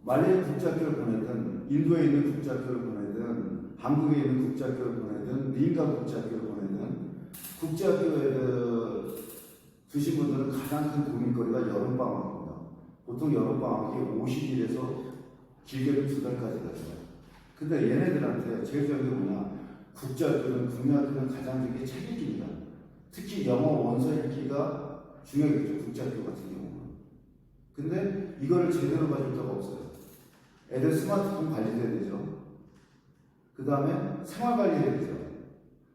말레이 국제학교를 보내든 인도에 있는 국제학교를 보내든 한국에 있는 국제학교를 보내든 민간 국제학교를 보내든 국제학교에 두신 분들은 가장 큰 고민거리가 여름방학입니다. 보통 여름방학이 50일에서 길게는 2달까지 가요. 근데 얘네들한테 제일 좋은 게 뭐냐, 국제학교는 국내학교는 가장 되게 책 읽기입니다. 특히 영어 원서 읽기가 중요하겠죠, 국제학교 같은 경우는. 근데 이거를 제대로 봐줄 데가 없어요. 애들 스마트폰 관리돼야 되죠. 그 다음에 생활 관리해야 되죠.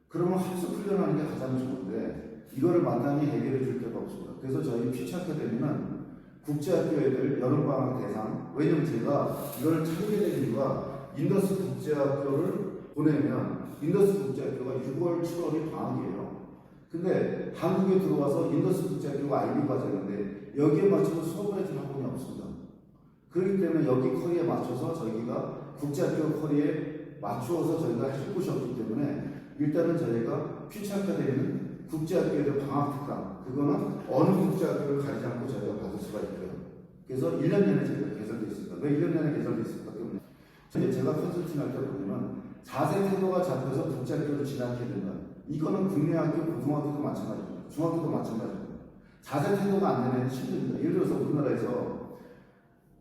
그러면 학습 훈련하는 게 가장 좋은데 이거를 마땅히 해결해 줄 데가 없습니다. 그래서 저희 퓨처 아카데미는 국제학교 애들 여름방학 대상, 왜냐면 제가 이걸 차리게 된 이유가 인더스 국제학교를 보내면 인더스 국제학교가 6월, 7월이 방학이에요. 근데 한국에 들어와서 인더스 국제학교가 IB 과정인데 여기에 맞춰서 수업을 해줄 학원이 없습니다. 그렇기 때문에 여기 커리에 맞춰서 저희가 국제학교 커리에 맞추어서 저희가 해줄 곳이 없기 때문에 일단은 저희가 퓨처 아카데미는 국제학교의 방학 특강, 그거는 어느 국제학교를 가리지 않고 저희가 받을 수가 있고요. 그래서 1년 내내 저희가 개설되어 있습니다. 왜 1년 내내 개설되어 있습니까? 때문에 제가 컨설팅 할 때 보면 자세 태도가 잡혀서 국제학교를 진학해야 된다. 이거는 국내 학교, 고등학교도 마찬가지입니다. 중학교도 마찬가지입니다. 자세 태도가 안 되면 힘듭니다. 예를 들어서 우리나라에서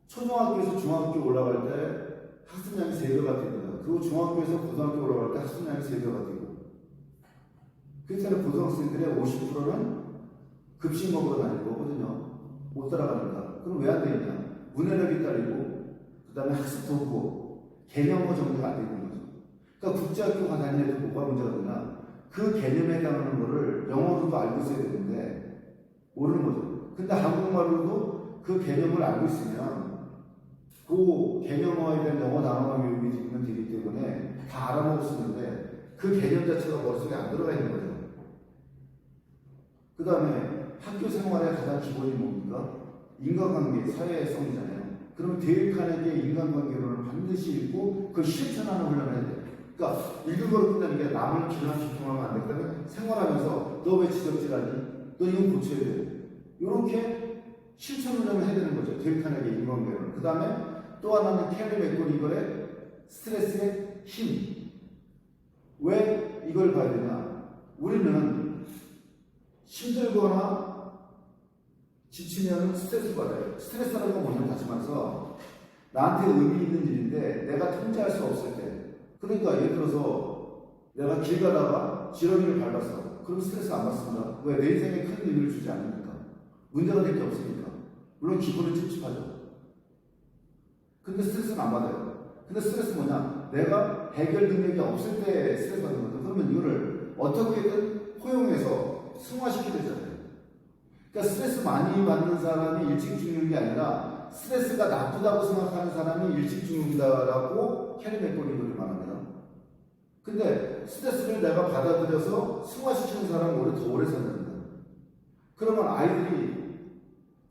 초등학교에서 중학교 올라갈 때 학습량이 3배가 됩니다. 그리고 중학교에서 고등학교 올라갈 때 학습량이 3배가 되고, 그렇다면 고등학생들의 50%는 급식 먹으러 다니는 거거든요. 못 따라가니까. 그럼 왜 안 되느냐? 문해력이 딸리고, 그 다음에 학습도 없고, 개념어 정리가 안 되는 거죠. 그러니까 국제학교가 다니는 애들 뭐가 문제가 되나? 그 개념에 해당하는 거를 영어로도 알고 있어야 되는데, 모르는 거죠. 근데 한국말로도 그 개념을 알고 있으면, 그 개념어에 대한 영어 단어가 교육이 되면 되기 때문에 다 알아먹을 수 있는데 그 개념 자체가 머릿속에 안 들어가 있는 거죠. 그 다음에 학교 생활의 가장 기본이 뭡니까? 인간관계, 사회성이잖아요. 그럼 데일 카네기의 인간관계론을 반드시 읽고 그걸 실천하는 훈련을 해야 돼요. 그러니까 읽은 걸 끝나는 게 남을 비난하면 안 되거든요. 생활하면서 너 왜 지적질하니? 너 이건 고쳐야 돼. 이렇게 실천 훈련을 해야 되는 거죠. 데일 카네기의 인간관계론. 그 다음에 또 하나는 캐리 맥고니걸의 스트레스의 힘. 왜 이걸 봐야 되냐? 우리는 힘들거나 지치면 스트레스 받아요. 스트레스라는 건 뭐냐면 다시 말해서 나한테 의미 있는 일인데 내가 통제할 수 없을 때. 그러니까 예를 들어서 내가 길 가다가 지렁이를 밟았어. 그럼 스트레스 안 받습니다. 왜? 내 인생에 큰 의미를 주지 않으니까. 문제가 될 게 없으니까. 물론 기분은 찝찝하죠. 근데 스트레스는 안 받아요. 근데 스트레스 뭐냐? 내가 해결 능력이 없을 때 스트레스 받는 거죠. 그러면 이거를 어떻게든 포용해서 승화시켜야 되잖아요. 그러니까 스트레스 많이 받는 사람이 일찍 죽는 게 아니라 스트레스가 나쁘다고 생각하는 사람이 일찍 죽는다라고 캐리 맥고니걸이 말합니다. 근데 스트레스를 내가 받아들여서 승화시키는 사람은 오히려 더 오래 산답니다. 그러면 아이들이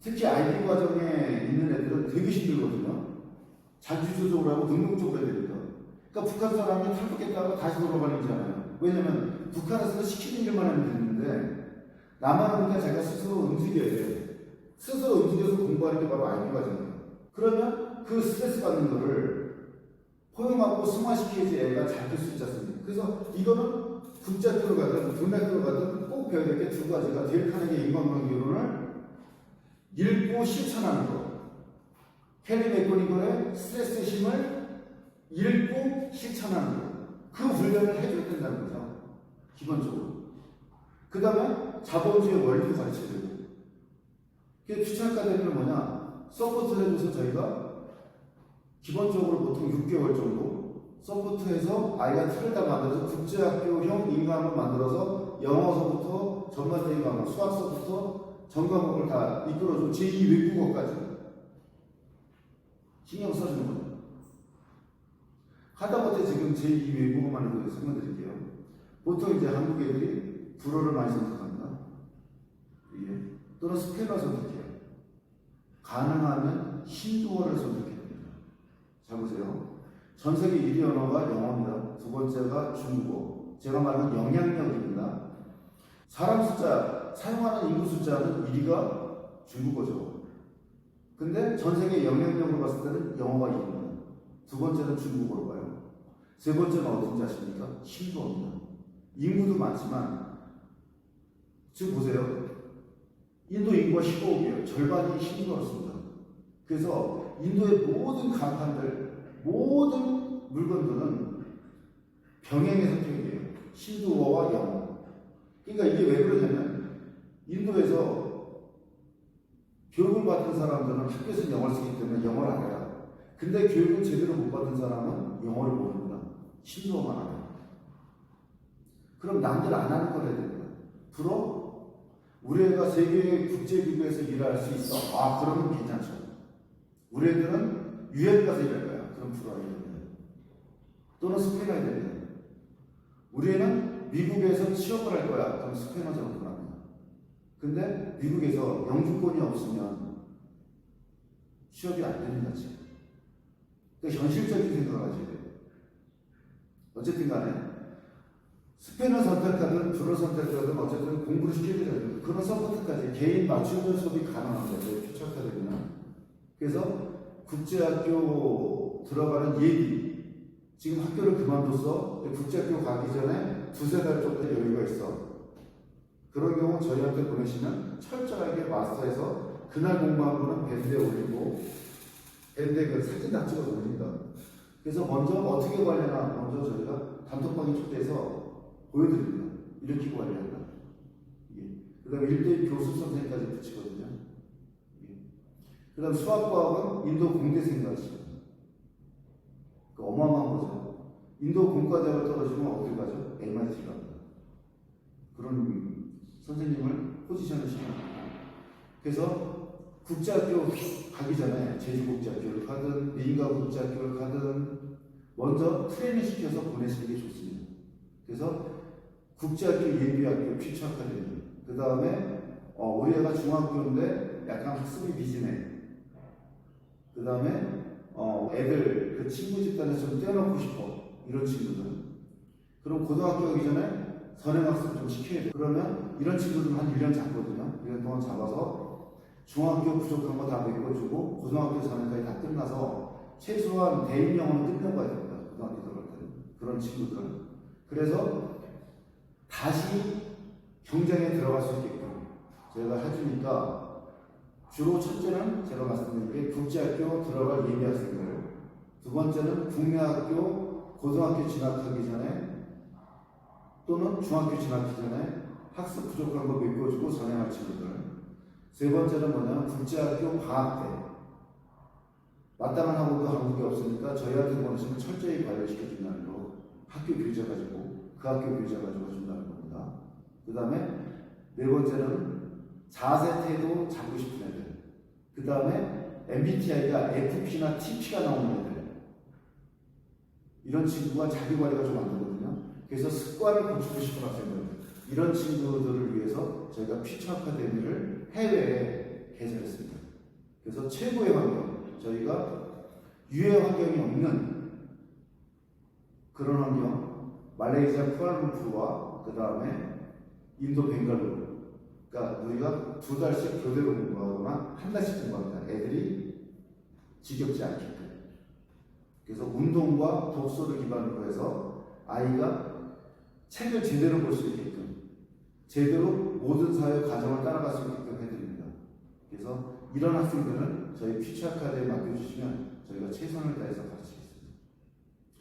특히 IB 과정에 있는 애들은 되게 힘들거든요. 자주조적으로 하고 능동적으로 해야 됩니다. 그러니까 북한 사람이 탈북했다가 다시 돌아가는 거잖아요. 왜냐면 북한에서 시키는 일만 하면 되는데 남한은 그러니까 제가 스스로 움직여야 돼요. 스스로 움직여서 공부하는 게 바로 IB 과정이에요. 그러면 그 스트레스 받는 거를 포용하고 승화시켜야지 애가 잘 클 수 있지 않습니까? 그래서 이거는 국제학교로 가든 국내학교로 가든 꼭 배워야 될 게 두 가지가 데일 카네기의 인간관계론을 읽고 실천하는 거. 캐리 맥고니걸의 스트레스 힘을 읽고 실천하는 거. 그 훈련을 해줘야 된다는 거죠. 기본적으로. 그 다음에 자본주의 원리도 가르쳐야 되고. 그게 퓨처 아카데미는 뭐냐? 서포트를 해줘서 저희가 기본적으로 보통 6개월 정도 서포트해서 아이가 틀을 다 만들어서 국제학교형 인강을 만들어서 영어서부터 전반적인 과목, 수학서부터 전 과목을 다 이끌어줘. 제2 외국어까지. 신경 써주는 거죠. 하다못해 지금 제2 외국어만 해도 설명드릴게요. 보통 이제 한국 애들이 불어를 많이 선택합니다. 이게. 또는 스페인어를 선택해요. 가능하면 힌두어를 선택해야 됩니다. 자, 보세요. 전 세계 1위 언어가 영어입니다. 두 번째가 중국어. 제가 말하는 영향력입니다. 사람 숫자, 사용하는 인구 숫자는 1위가 중국어죠. 근데 전 세계 영향력으로 봤을 때는 영어가 2위입니다. 두 번째는 중국어로 가요. 세 번째는 어딘지 아십니까? 신도입니다. 인구도 많지만 지금 보세요. 인도 인구가 15억이에요. 절반이 신도였습니다. 그래서 인도의 모든 간판들, 모든 물건들은 병행의 선택이에요. 신도어와 영어. 그러니까 이게 왜 그러냐면 인도에서 교육을 받은 사람들은 학교에서 영어를 쓰기 때문에 영어를 알아요. 근데 교육을 제대로 못 받은 사람은 영어를 모릅니다. 신도어만 알아요. 그럼 남들 안 하는 걸 해야 됩니다. 불어? 우리 애가 세계 국제기구에서 일할 수 있어. 아, 그러면 괜찮죠. 우리 애들은 유엔 가서 일할 거야. 그럼 불어야 됩니다. 또는 스페인 해야 됩니다. 우리 애는 미국에서 취업을 할 거야. 그럼 스페인어 작업을 합니다. 근데 미국에서 영주권이 없으면 취업이 안 됩니다, 지금. 그러니까 현실적인 생각을 하셔야 돼요. 어쨌든 간에 스페인어 선택하든 불어 선택하든 어쨌든 공부를 시켜야 돼요. 그런 서포트까지 개인 맞춤형 수업이 가능합니다. 저희 퓨처 아카데미는. 그래서 국제학교 들어가는 예비, 지금 학교를 그만뒀어. 국제학교 가기 전에 두세 달 정도 여유가 있어. 그런 경우 저희한테 보내시면 철저하게 마스터해서 그날 공부한 거는 밴드에 올리고 밴드에 그 사진 다 찍어서 올립니다. 그래서 먼저 어떻게 관리하나 먼저 저희가 단톡방에 초대해서 보여드립니다. 이렇게 관리한다. 그 다음에 1대1 교수 선생님까지 붙이거든요. 그 다음 수학과학은 인도 공대생이 가르칩니다. 어마어마한 거죠. 인도 공과대학을 떨어지면 어딜 가죠? MIT 갑니다. 그런 선생님을 포지션을 시킵니다. 그래서 국제학교 가기 전에 제주국제학교를 가든 민가국제학교를 가든 먼저 트레이닝 시켜서 보내시는 게 좋습니다. 그래서 국제학교 예비학교 퓨처 아카데미, 그 다음에 우리 애가 중학교인데 약간 학습이 비지네. 그 다음에 애들 그 친구 집단에서 좀 떼어놓고 싶어, 이런 친구들. 그럼 고등학교 가기 전에 선행학습 좀 시켜야 돼. 그러면 이런 친구들은 한 1년 잡거든요. 1년 동안 잡아서 중학교 부족한 거 다 메꿔주고 고등학교 선행까지 다 끝나서 최소한 대인 영어는 끝내고 가야 됩니다. 고등학교 들어갈 때는. 그런 친구들. 그래서 다시 경쟁에 들어갈 수 있게끔 저희가 해주니까 주로 첫째는 제가 말씀드린 게 국제학교 들어갈 예비 학생들, 두 번째는 국내학교 고등학교 진학하기 전에 또는 중학교 진학하기 전에 학습 부족한 거 메꿔주고 선행할 친구들, 세 번째는 뭐냐면 국제학교 방학 때 마땅한 학원도 한국에 없으니까 저희한테 보내시면 철저히 관리시켜준다는 거, 학교 교재 가지고 그 학교 교재 가지고 준다는 겁니다. 그 다음에 네 번째는 자세 태도 잡고 싶은 애들, 그 다음에 MBTI가 FP나 TP가 나오는 애들, 이런 친구가 자기 관리가 좀 안 되거든요. 그래서 습관을 고치고 싶은 학생들, 이런 친구들을 위해서 저희가 퓨처 아카데미를 해외에 개설했습니다. 그래서 최고의 환경, 저희가 유해 환경이 없는 그런 환경, 말레이시아 쿠알룸푸르와 그 다음에 인도 벵갈루루, 그러니까 우리가 2달씩 교대로 공부하거나 한 달씩 공부합니다. 애들이 지겹지 않게끔. 그래서 운동과 독서를 기반으로 해서 아이가 책을 제대로 볼 수 있게끔, 제대로 모든 사회 과정을 따라갈 수 있게끔 해드립니다. 그래서 이런 학생들은 저희 퓨처 아카데미에 맡겨주시면 저희가 최선을 다해서 가르칩니다.